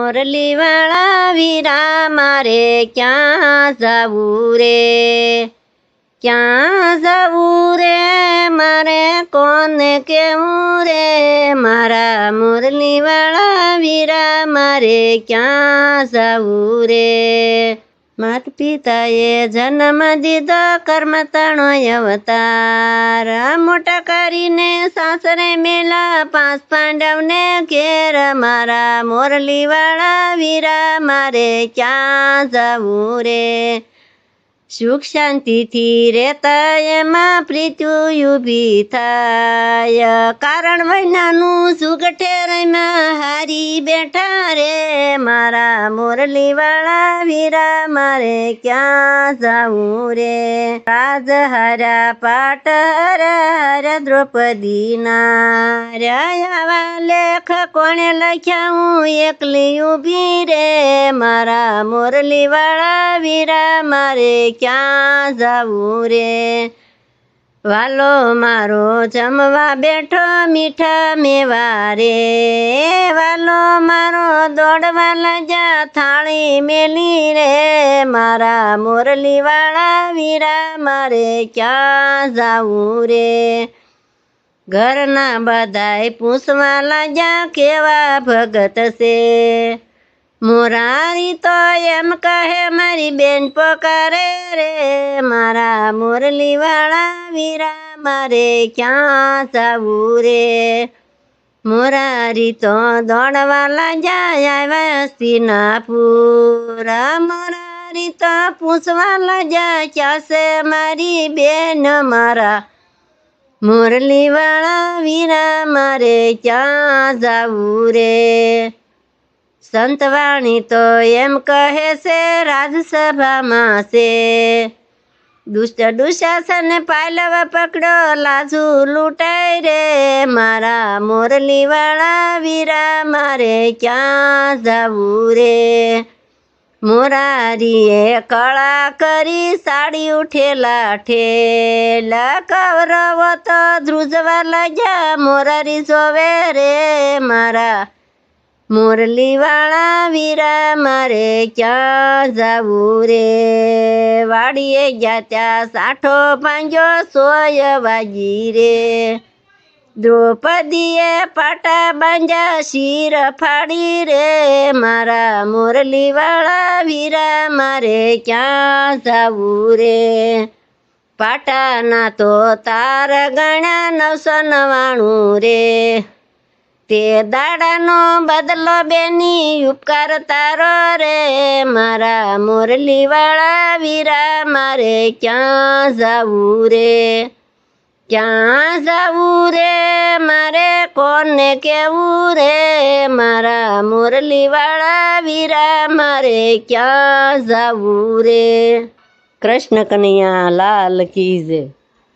મોરલી વાળા વીરા મારે ક્યાં જવું રે, ક્યાં જવું રે મારે કોને કેવું રે, મારા મોરલી વાળા વીરા મારે ક્યાં જવું રે। માત પિતાએ જન્મ દીધો કર્મ તણો અવતાર, મોટા કરીને સાસરે મેલા 5 પાંડવને ઘેર, મારા મોરલી વાળા વીરા મારે ક્યાં જવું રે। સુખ શાંતિથી રહેતા એમાં પ્રીત્યું ઊભી થાય, કારણ વૈનાનું સુગઠેરમાં હારી બેઠા રે, મારા મોરલી વાળા વીરા મારે ક્યાં જવું રે। રાજ હારા પાટ હારા દ્રૌપદીના, આવા લેખ કોણે લખ્યા હું એકલી ઊભી રે, મારા મોરલી વાળા વીરા મારે ક્યાં જવું રે। વાલો મારો જમવા બેઠો મીઠા મેવા રે, વાલો મારો દોડવા લાગ્યા થાળી મેલી રે, મારા મોરલી વાળા વીરા મારે ક્યાં જવું રે। ઘરના બધાય પૂછવા લાગ્યા કેવા ભગત છે, મોરારી તો એમ કહે મારી બેન પકારે રે, મારા મોરલી વાળા વીરા મારે ક્યાં જવું રે। મોરારી તો દોડવા લાગ્યા આવ્યા સિનાપુર, મોરારી તો પૂછવા લાગ્યા ક્યાં છે મારી બેન, મારા મોરલી વાળા વીરા મારે ક્યાં જવું રે। સંતવાણી તો એમ કહે છે રાજસભામાં છે, દુષ્ટ દુશાસન પાલવ પકડો લાજુ લૂંટાય રે, મારા મોરલી વાળા વીરા મારે ક્યાં જવું રે। મોરારીએ કળા કરી સાડી ઉઠેલા ઠેલ, કૌરવો તો ધ્રુજવા લાગ્યા મોરારી જોવે રે, મારા મોરલી વાળા વીરા મારે ક્યાં જવું રે। વાડીએ ગયા ત્યાં સાઠો પાંજો સોય વાગી રે, દ્રૌપદીએ પાટા બાંધ્યા શિર ફાડી રે, મારા મોરલી વાળા વીરા મારે ક્યાં જવું રે। પાટાના તો તાર ગણ્યા 999 રે, તે દાડાનો બદલો બેની ઉપકાર તારો રે, મારા મોરલી વાળા વીરા મારે ક્યાં જવું રે, ક્યાં જવું રે મારે કોને કેવું રે, મારા મોરલી વાળા વીરા મારે ક્યાં જવું રે। કૃષ્ણ કનૈયા લાલ કી જય।